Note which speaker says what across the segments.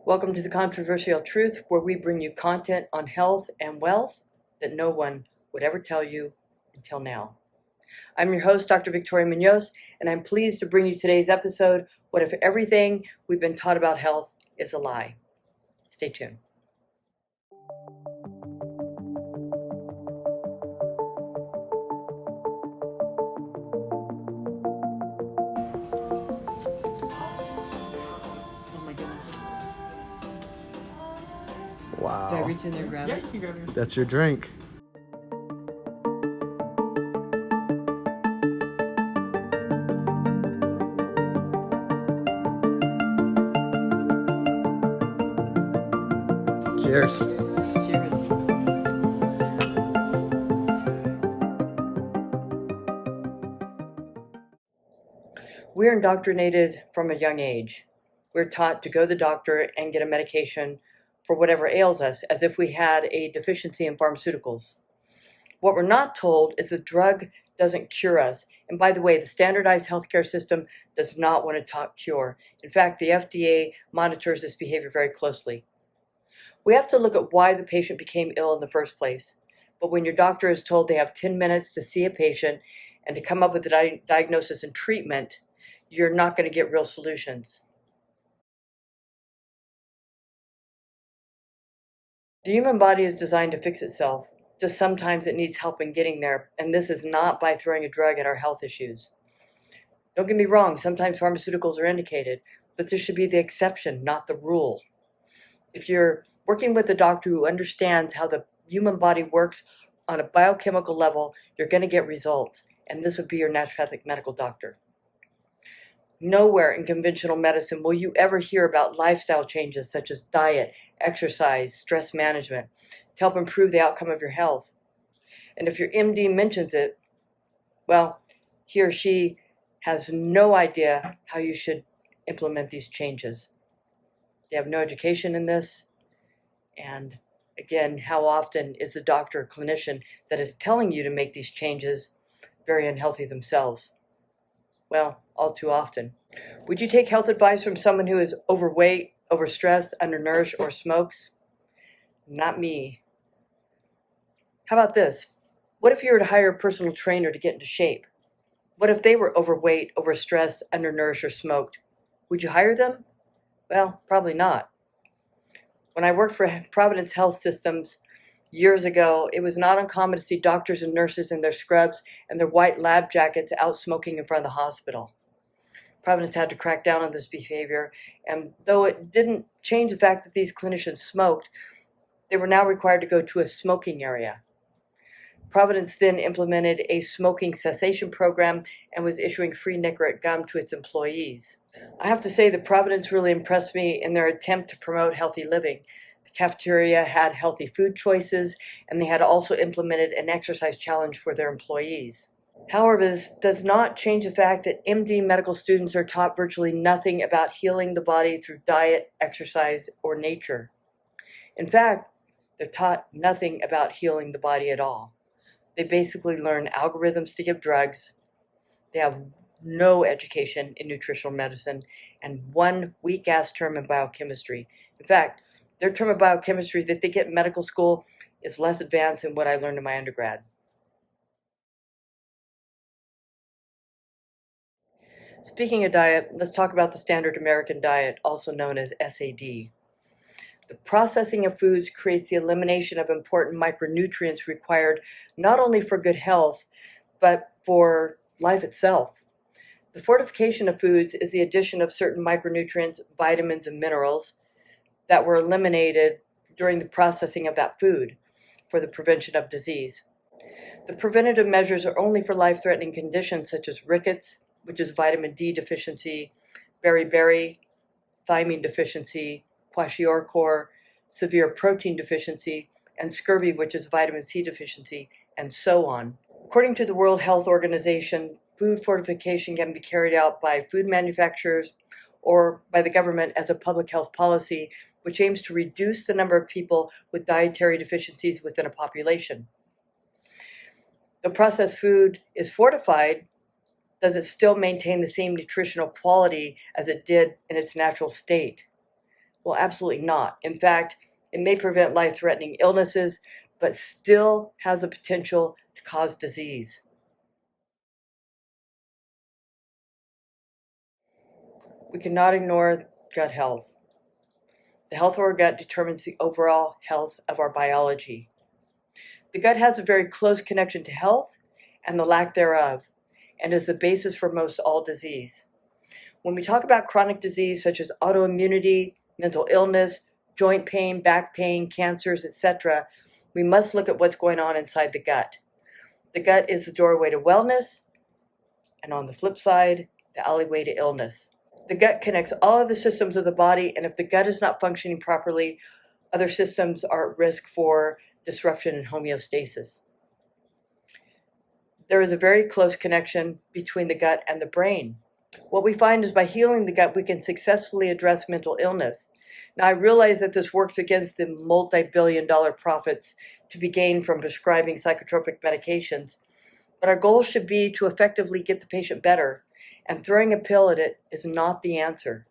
Speaker 1: Welcome to The Controversial Truth, where we bring you content on health and wealth that no one would ever tell you until now. I'm your host, Dr. Victoria Munoz, and I'm pleased to bring you today's episode, What If Everything We've Been Taught About Health is a Lie? Stay tuned. Oh my goodness.
Speaker 2: Wow.
Speaker 1: Do I reach in there and grab it?
Speaker 3: Yeah, you got it.
Speaker 2: That's your drink. Cheers.
Speaker 1: Cheers. We're indoctrinated from a young age. We're taught to go to the doctor and get a medication for whatever ails us, as if we had a deficiency in pharmaceuticals. What we're not told is the drug doesn't cure us. And by the way, the standardized healthcare system does not want to talk cure. In fact, the FDA monitors this behavior very closely. We have to look at why the patient became ill in the first place. But when your doctor is told they have 10 minutes to see a patient and to come up with a diagnosis and treatment, you're not going to get real solutions. The human body is designed to fix itself. Just sometimes it needs help in getting there, and this is not by throwing a drug at our health issues. Don't get me wrong, sometimes pharmaceuticals are indicated, but this should be the exception, not the rule. If you're working with a doctor who understands how the human body works on a biochemical level, you're going to get results, and this would be your naturopathic medical doctor. Nowhere in conventional medicine will you ever hear about lifestyle changes such as diet, exercise, stress management to help improve the outcome of your health. And if your MD mentions it, well, he or she has no idea how you should implement these changes. They have no education in this. And again, how often is the doctor or clinician that is telling you to make these changes very unhealthy themselves? Well, all too often. Would you take health advice from someone who is overweight, overstressed, undernourished, or smokes? Not me. How about this? What if you were to hire a personal trainer to get into shape? What if they were overweight, overstressed, undernourished, or smoked? Would you hire them? Well, probably not. When I worked for Providence Health Systems years ago, it was not uncommon to see doctors and nurses in their scrubs and their white lab jackets out smoking in front of the hospital. Providence had to crack down on this behavior, and though it didn't change the fact that these clinicians smoked, they were now required to go to a smoking area. Providence then implemented a smoking cessation program and was issuing free Nicorette gum to its employees. I have to say that Providence really impressed me in their attempt to promote healthy living. The cafeteria had healthy food choices, and they had also implemented an exercise challenge for their employees. However, this does not change the fact that MD medical students are taught virtually nothing about healing the body through diet, exercise, or nature. In fact, they're taught nothing about healing the body at all. They basically learn algorithms to give drugs. They have no education in nutritional medicine and one weak-ass term in biochemistry. In fact, their term of biochemistry that they get in medical school is less advanced than what I learned in my undergrad. Speaking of diet, let's talk about the standard American diet, also known as SAD. The processing of foods creates the elimination of important micronutrients required not only for good health, but for life itself. The fortification of foods is the addition of certain micronutrients, vitamins, and minerals that were eliminated during the processing of that food for the prevention of disease. The preventative measures are only for life-threatening conditions such as rickets, which is vitamin D deficiency, beriberi, thiamine deficiency, kwashiorkor, severe protein deficiency, and scurvy, which is vitamin C deficiency, and so on. According to the World Health Organization, food fortification can be carried out by food manufacturers or by the government as a public health policy, which aims to reduce the number of people with dietary deficiencies within a population. The processed food is fortified, does it still maintain the same nutritional quality as it did in its natural state? Well, absolutely not. In fact, it may prevent life-threatening illnesses, but still has the potential to cause disease. We cannot ignore gut health. The health of our gut determines the overall health of our biology. The gut has a very close connection to health and the lack thereof, and is the basis for most all disease. When we talk about chronic disease such as autoimmunity, mental illness, joint pain, back pain, cancers, etc., we must look at what's going on inside the gut. The gut is the doorway to wellness, and on the flip side, the alleyway to illness. The gut connects all of the systems of the body, and if the gut is not functioning properly, other systems are at risk for disruption and homeostasis. There is a very close connection between the gut and the brain. What we find is by healing the gut, we can successfully address mental illness. Now, I realize that this works against the multi-billion-dollar profits to be gained from prescribing psychotropic medications, but our goal should be to effectively get the patient better, and throwing a pill at it is not the answer.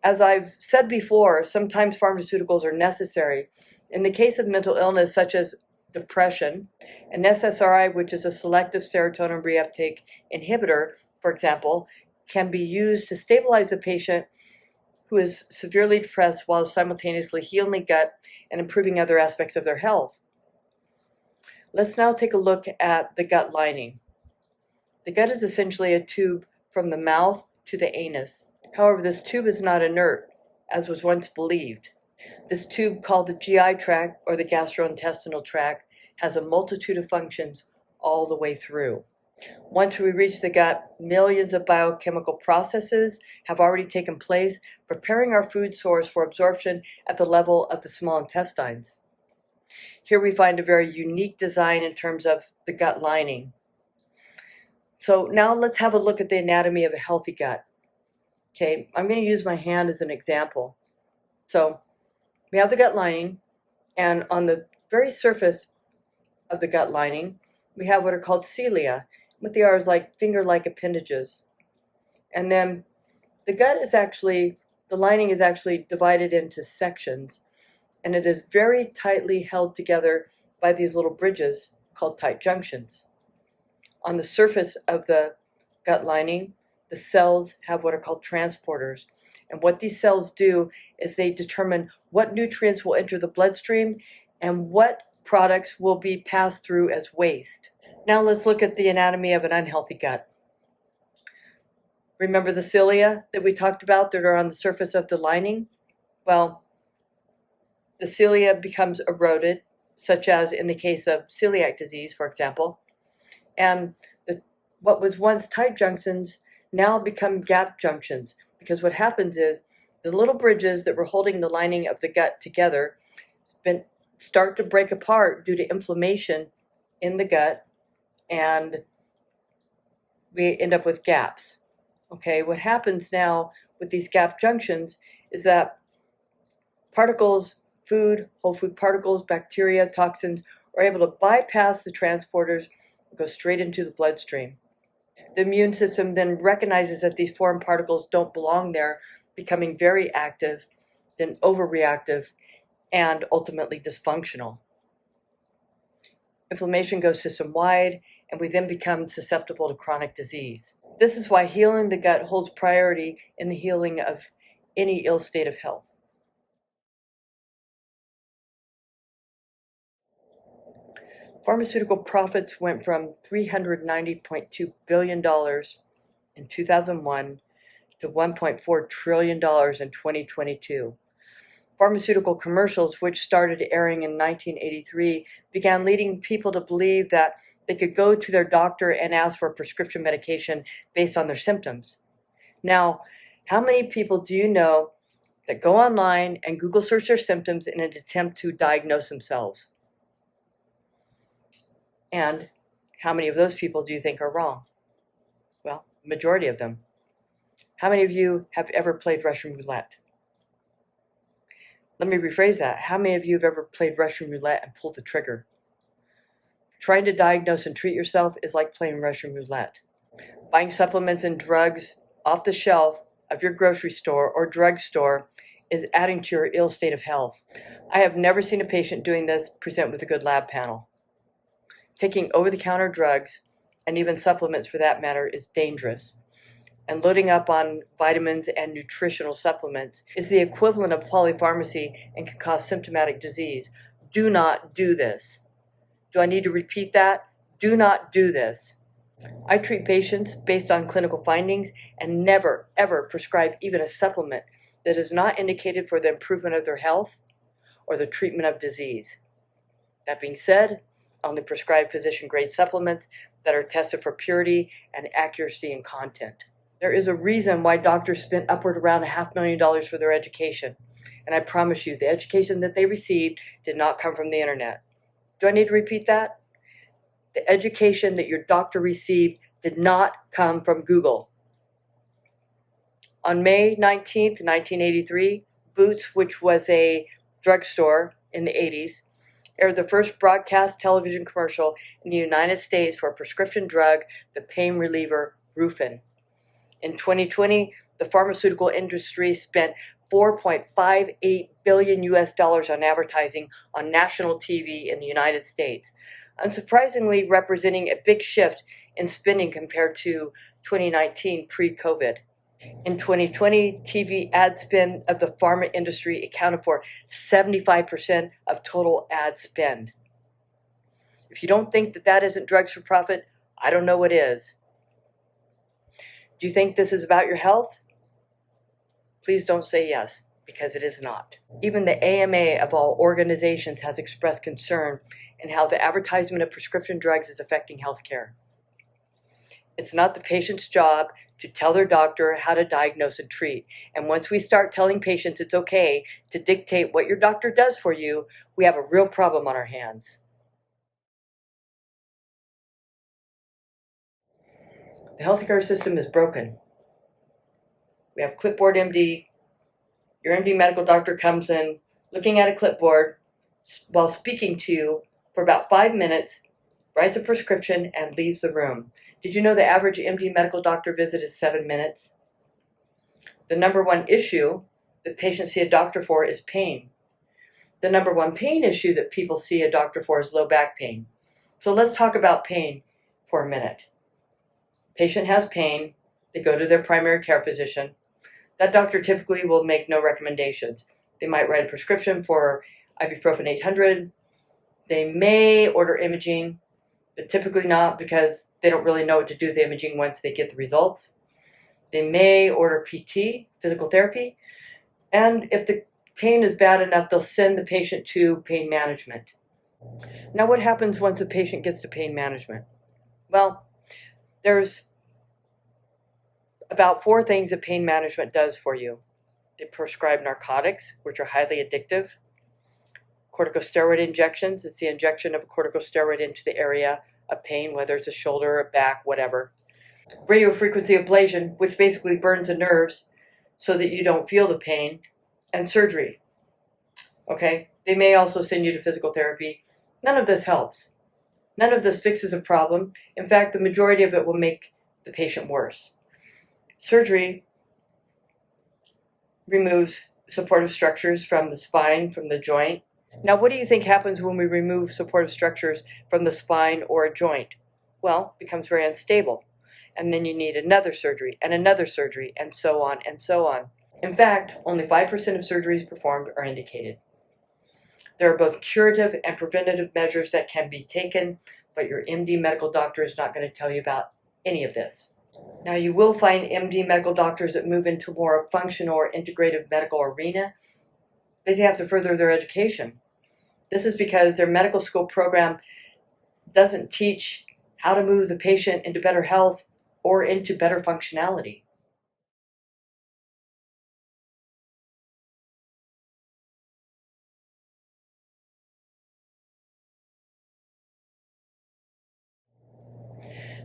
Speaker 1: As I've said before, sometimes pharmaceuticals are necessary. In the case of mental illness such as depression, an SSRI, which is a selective serotonin reuptake inhibitor, for example, can be used to stabilize the patient who is severely depressed while simultaneously healing the gut and improving other aspects of their health. Let's now take a look at the gut lining. The gut is essentially a tube from the mouth to the anus. However, this tube is not inert, as was once believed. This tube, called the GI tract or the gastrointestinal tract, has a multitude of functions all the way through. Once we reach the gut, millions of biochemical processes have already taken place, preparing our food source for absorption at the level of the small intestines. Here we find a very unique design in terms of the gut lining. So now let's have a look at the anatomy of a healthy gut. Okay, I'm going to use my hand as an example. So we have the gut lining, and on the very surface of the gut lining, we have what are called cilia. What they are is like finger-like appendages. And then the lining is actually divided into sections, and it is very tightly held together by these little bridges called tight junctions. On the surface of the gut lining, the cells have what are called transporters. And what these cells do is they determine what nutrients will enter the bloodstream and what products will be passed through as waste. Now let's look at the anatomy of an unhealthy gut. Remember the cilia that we talked about that are on the surface of the lining? Well, the cilia becomes eroded, such as in the case of celiac disease, for example. And what was once tight junctions now become gap junctions, because what happens is the little bridges that were holding the lining of the gut together start to break apart due to inflammation in the gut, and we end up with gaps. Okay, what happens now with these gap junctions is that particles, whole food particles, bacteria, toxins, are able to bypass the transporters and go straight into the bloodstream. The immune system then recognizes that these foreign particles don't belong there, becoming very active, then overreactive, and ultimately dysfunctional. Inflammation goes system-wide, and we then become susceptible to chronic disease. This is why healing the gut holds priority in the healing of any ill state of health. Pharmaceutical profits went from $390.2 billion in 2001 to $1.4 trillion in 2022. Pharmaceutical commercials, which started airing in 1983, began leading people to believe that they could go to their doctor and ask for a prescription medication based on their symptoms. Now, how many people do you know that go online and Google search their symptoms in an attempt to diagnose themselves? And how many of those people do you think are wrong? Well, majority of them. How many of you have ever played Russian roulette? Let me rephrase that. How many of you have ever played Russian roulette and pulled the trigger? Trying to diagnose and treat yourself is like playing Russian roulette. Buying supplements and drugs off the shelf of your grocery store or drugstore is adding to your ill state of health. I have never seen a patient doing this present with a good lab panel. Taking over-the-counter drugs, and even supplements for that matter, is dangerous. And loading up on vitamins and nutritional supplements is the equivalent of polypharmacy and can cause symptomatic disease. Do not do this. Do I need to repeat that? Do not do this. I treat patients based on clinical findings and never, ever prescribe even a supplement that is not indicated for the improvement of their health or the treatment of disease. That being said, I only prescribe physician-grade supplements that are tested for purity and accuracy in content. There is a reason why doctors spent upward around $500,000 for their education. And I promise you, the education that they received did not come from the internet. Do I need to repeat that? The education that your doctor received did not come from Google. On May 19th, 1983, Boots, which was a drugstore in the 80s, aired the first broadcast television commercial in the United States for a prescription drug, the pain reliever Brufen. In 2020, the pharmaceutical industry spent $4.58 billion on advertising on national TV in the United States, unsurprisingly representing a big shift in spending compared to 2019 pre-COVID. In 2020, TV ad spend of the pharma industry accounted for 75% of total ad spend. If you don't think that that isn't drugs for profit, I don't know what is. Do you think this is about your health? Please don't say yes, because it is not. Even the AMA of all organizations has expressed concern in how the advertisement of prescription drugs is affecting healthcare. It's not the patient's job to tell their doctor how to diagnose and treat. And once we start telling patients it's okay to dictate what your doctor does for you, we have a real problem on our hands. The healthcare system is broken. We have Clipboard MD. Your MD medical doctor comes in looking at a clipboard while speaking to you for about 5 minutes, writes a prescription, and leaves the room. Did you know the average MD medical doctor visit is 7 minutes? The number one issue that patients see a doctor for is pain. The number one pain issue that people see a doctor for is low back pain. So let's talk about pain for a minute. Patient has pain, they go to their primary care physician. That doctor typically will make no recommendations. They might write a prescription for ibuprofen 800. They may order imaging, but typically not, because they don't really know what to do with the imaging once they get the results. They may order PT, physical therapy, and if the pain is bad enough, they'll send the patient to pain management. Now, what happens once the patient gets to pain management? Well, there's about 4 things that pain management does for you. They prescribe narcotics, which are highly addictive. Corticosteroid injections, it's the injection of a corticosteroid into the area of pain, whether it's a shoulder, a back, whatever. Radiofrequency ablation, which basically burns the nerves so that you don't feel the pain. And surgery. Okay? They may also send you to physical therapy. None of this helps. None of this fixes a problem. In fact, the majority of it will make the patient worse. Surgery removes supportive structures from the spine, from the joint. Now, what do you think happens when we remove supportive structures from the spine or a joint? Well, it becomes very unstable. And then you need another surgery, and so on and so on. In fact, only 5% of surgeries performed are indicated. There are both curative and preventative measures that can be taken, but your MD medical doctor is not going to tell you about any of this. Now, you will find MD medical doctors that move into more functional or integrative medical arena, but they have to further their education. This is because their medical school program doesn't teach how to move the patient into better health or into better functionality.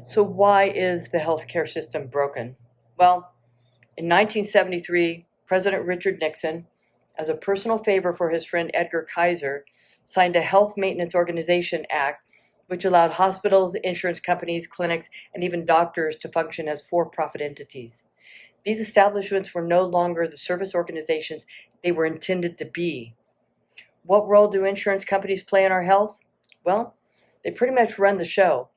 Speaker 1: So why is the healthcare system broken? Well, in 1973, President Richard Nixon, as a personal favor for his friend Edgar Kaiser, signed a Health Maintenance Organization Act, which allowed hospitals, insurance companies, clinics, and even doctors to function as for-profit entities. These establishments were no longer the service organizations they were intended to be. What role do insurance companies play in our health? Well, they pretty much run the show.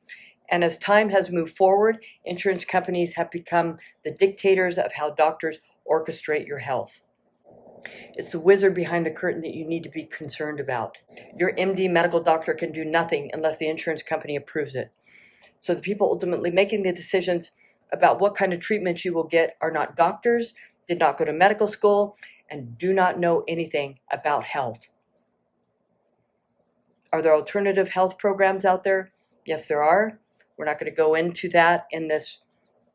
Speaker 1: And as time has moved forward, insurance companies have become the dictators of how doctors orchestrate your health. It's the wizard behind the curtain that you need to be concerned about. Your MD medical doctor can do nothing unless the insurance company approves it. So the people ultimately making the decisions about what kind of treatment you will get are not doctors, did not go to medical school, and do not know anything about health. Are there alternative health programs out there? Yes, there are. We're not going to go into that in this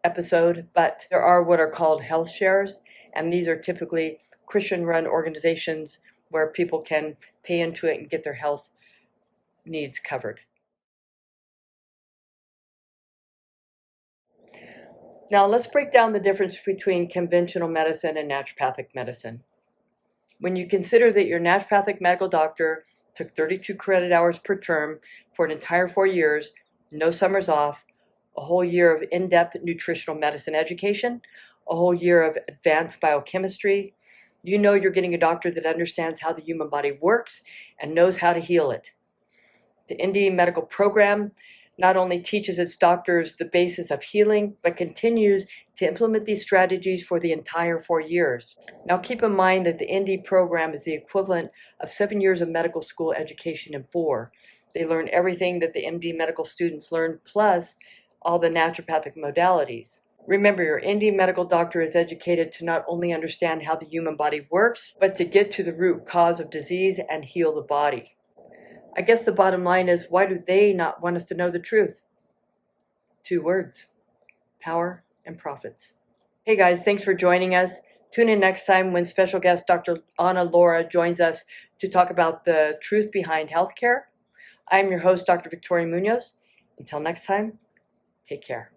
Speaker 1: episode, but there are what are called health shares, and these are typically Christian-run organizations where people can pay into it and get their health needs covered. Now let's break down the difference between conventional medicine and naturopathic medicine. When you consider that your naturopathic medical doctor took 32 credit hours per term for an entire 4 years, no summers off, a whole year of in-depth nutritional medicine education, a whole year of advanced biochemistry, you know you're getting a doctor that understands how the human body works and knows how to heal it. The ND Medical Program not only teaches its doctors the basis of healing, but continues to implement these strategies for the entire 4 years. Now keep in mind that the ND program is the equivalent of 7 years of medical school education in 4. They learn everything that the MD medical students learn, plus all the naturopathic modalities. Remember, your ND medical doctor is educated to not only understand how the human body works, but to get to the root cause of disease and heal the body. I guess the bottom line is, why do they not want us to know the truth? 2 words: power and profits. Hey guys, thanks for joining us. Tune in next time when special guest Dr. Ana Laura joins us to talk about the truth behind healthcare. I'm your host, Dr. Victoria Munoz. Until next time, take care.